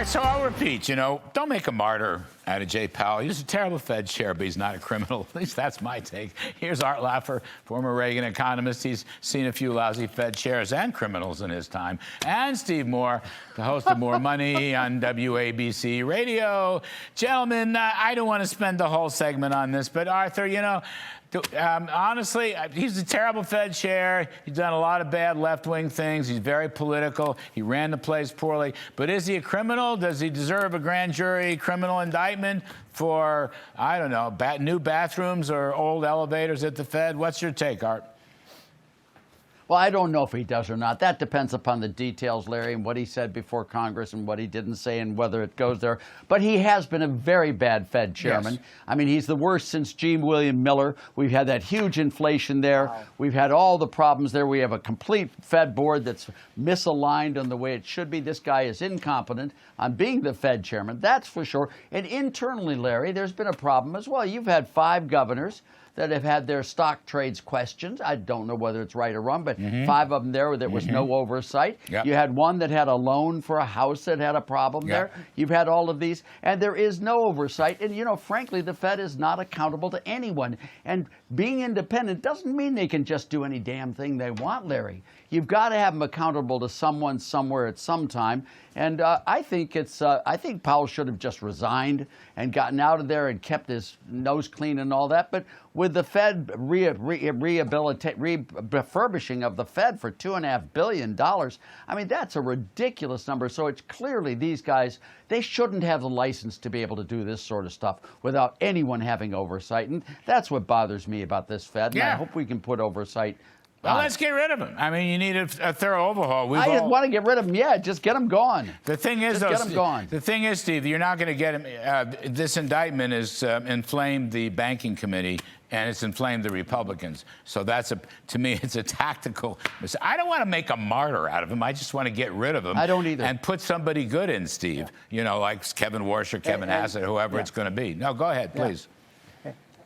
right, so I'll repeat, don't make a martyr out of Jay Powell. He's a terrible Fed chair, but he's not a criminal. At least that's my take. Here's Art Laffer, former Reagan economist. He's seen a few lousy Fed chairs and criminals in his time. And Steve Moore, the host of More Money on WABC Radio. Gentlemen, I don't want to spend the whole segment on this, but Arthur, honestly, he's a terrible Fed chair. He's done a lot of bad left-wing things. He's very political. He ran the place poorly. But is he a criminal? Does he deserve a grand jury criminal indictment for, I don't know, new bathrooms or old elevators at the Fed? What's your take, Art? Well, I don't know if he does or not. That depends upon the details, Larry, and what he said before Congress and what he didn't say and whether it goes there. But he has been a very bad Fed chairman. Yes. I mean, he's the worst since G. William Miller. We've had that huge inflation there. Wow. We've had all the problems there. We have a complete Fed board that's misaligned on the way it should be. This guy is incompetent on being the Fed chairman, that's for sure. And internally, Larry, there's been a problem as well. You've had 5 governors that have had their stock trades questioned. I don't know whether it's right or wrong, but 5 of them there was no oversight. Yep. You had one that had a loan for a house that had a problem there. You've had all of these, and there is no oversight. And, frankly, the Fed is not accountable to anyone. And being independent doesn't mean they can just do any damn thing they want, Larry. You've got to have them accountable to someone somewhere at some time. And I think Powell should have just resigned and gotten out of there and kept his nose clean and all that. But with the Fed refurbishing of the Fed for $2.5 billion, I mean, that's a ridiculous number. So it's clearly these guys, they shouldn't have the license to be able to do this sort of stuff without anyone having oversight. And that's what bothers me about this Fed. And I hope we can put oversight. Well, let's get rid of him. I mean, you need a thorough overhaul. I didn't want to get rid of him. Yeah, just get him gone. The thing is, get him gone. The thing is, Steve, you're not going to get him. This indictment has inflamed the banking committee, and it's inflamed the Republicans. So to me, it's a tactical mistake. I don't want to make a martyr out of him. I just want to get rid of him. I don't either. And put somebody good in, Steve. Like Kevin Warsh or Kevin Hassett, whoever it's going to be. No, go ahead, please.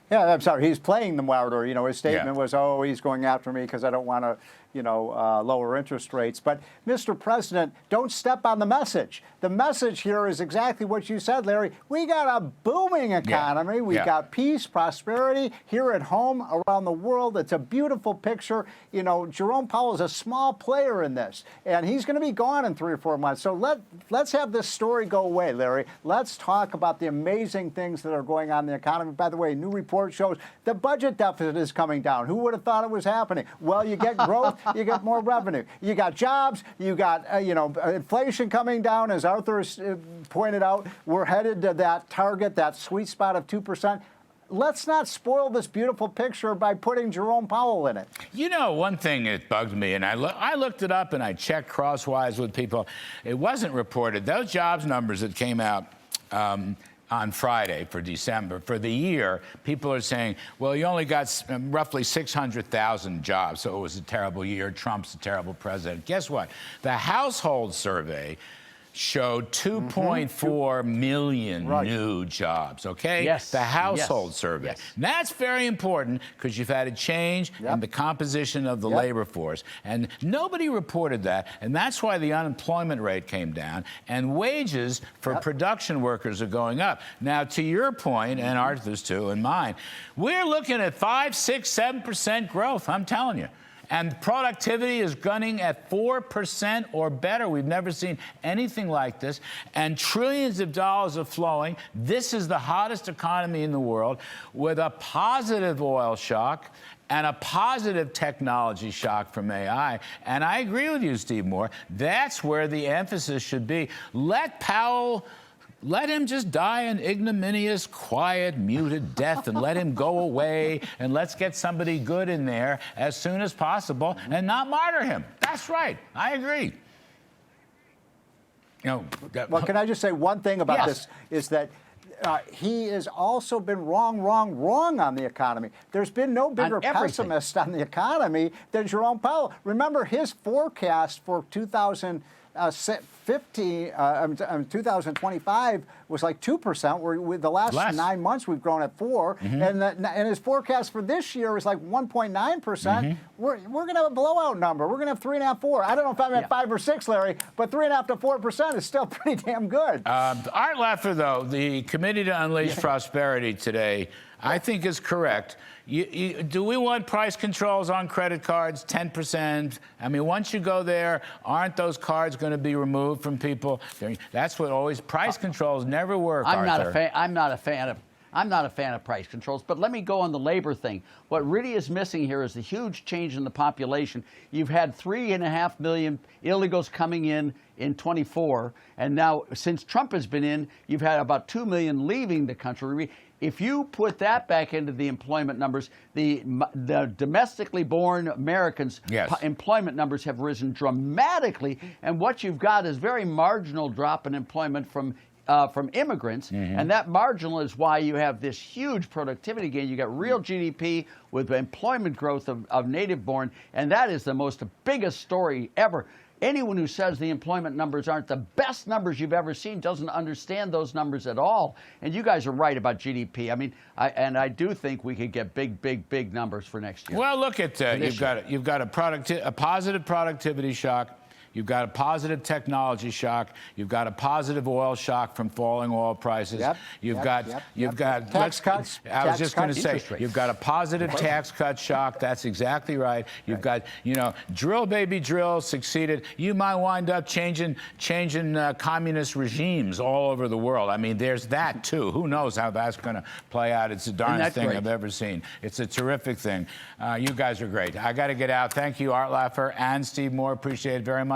Yeah, I'm sorry. He's playing the martyr. His statement was, "Oh, he's going after me because I don't want to, lower interest rates." But, Mr. President, don't step on the message. The message here is exactly what you said, Larry. We got a booming economy. We got peace, prosperity here at home, around the world. It's a beautiful picture. Jerome Powell is a small player in this, and he's going to be gone in 3 or 4 months. So let's have this story go away, Larry. Let's talk about the amazing things that are going on in the economy. By the way, new report shows the budget deficit is coming down. Who would have thought it was happening? Well, you get growth, you get more revenue. You got jobs, you got, inflation coming down. As Arthur pointed out, we're headed to that target, that sweet spot of 2%. Let's not spoil this beautiful picture by putting Jerome Powell in it. One thing that bugged me, and I looked it up and I checked crosswise with people. It wasn't reported. Those jobs numbers that came out on Friday for December, for the year, people are saying, well, you only got roughly 600,000 jobs, so it was a terrible year. Trump's a terrible president. Guess what? The household survey showed 2.4 million new jobs, okay? Yes. The household survey. Yes. And that's very important because you've had a change in the composition of the labor force. And nobody reported that, and that's why the unemployment rate came down, and wages for production workers are going up. Now, to your point, and Arthur's too, and mine, we're looking at 5, 6, 7% growth, I'm telling you. And productivity is gunning at 4% or better. We've never seen anything like this. And trillions of dollars are flowing. This is the hottest economy in the world with a positive oil shock and a positive technology shock from AI. And I agree with you, Steve Moore. That's where the emphasis should be. Let him just die an ignominious, quiet, muted death and let him go away, and let's get somebody good in there as soon as possible and not martyr him. That's right. I agree. Well, can I just say one thing about this is that he has also been wrong on the economy. There's been no bigger pessimist on the economy than Jerome Powell. Remember his forecast for 2019 2025 was like 2%. With the last Less. 9 months, we've grown at 4%, and his forecast for this year is like 1.9%. We're going to have a blowout number. We're going to have 3.5, 4. I don't know if I'm at 5 or 6, Larry, but 3.5 to 4% is still pretty damn good. Art Laffer, though, the Committee to Unleash Prosperity today, I think is correct. Do we want price controls on credit cards, 10%? I mean, once you go there, aren't those cards going to be removed from people? That's what always, price controls never work, I'm Arthur. not a fan of price controls, but let me go on the labor thing. What really is missing here is the huge change in the population. You've had 3.5 million illegals coming in 24, and now since Trump has been in, you've had about 2 million leaving the country. If you put that back into the employment numbers, the domestically born Americans' employment numbers have risen dramatically, and what you've got is very marginal drop in employment from immigrants, and that marginal is why you have this huge productivity gain. You got real GDP with employment growth of native-born, and that is the biggest story ever. Anyone who says the employment numbers aren't the best numbers you've ever seen doesn't understand those numbers at all. And you guys are right about GDP. I mean, I do think we could get big numbers for next year. Well, look at you've got a positive productivity shock. You've got a positive technology shock. You've got a positive oil shock from falling oil prices. You've got tax cuts. I was just going to say, you've got a positive tax cut shock. That's exactly right. You've got, drill baby drill succeeded. You might wind up changing communist regimes all over the world. I mean, there's that too. Who knows how that's going to play out? It's the darndest thing I've ever seen. It's a terrific thing. You guys are great. I got to get out. Thank you, Art Laffer and Steve Moore. Appreciate it very much.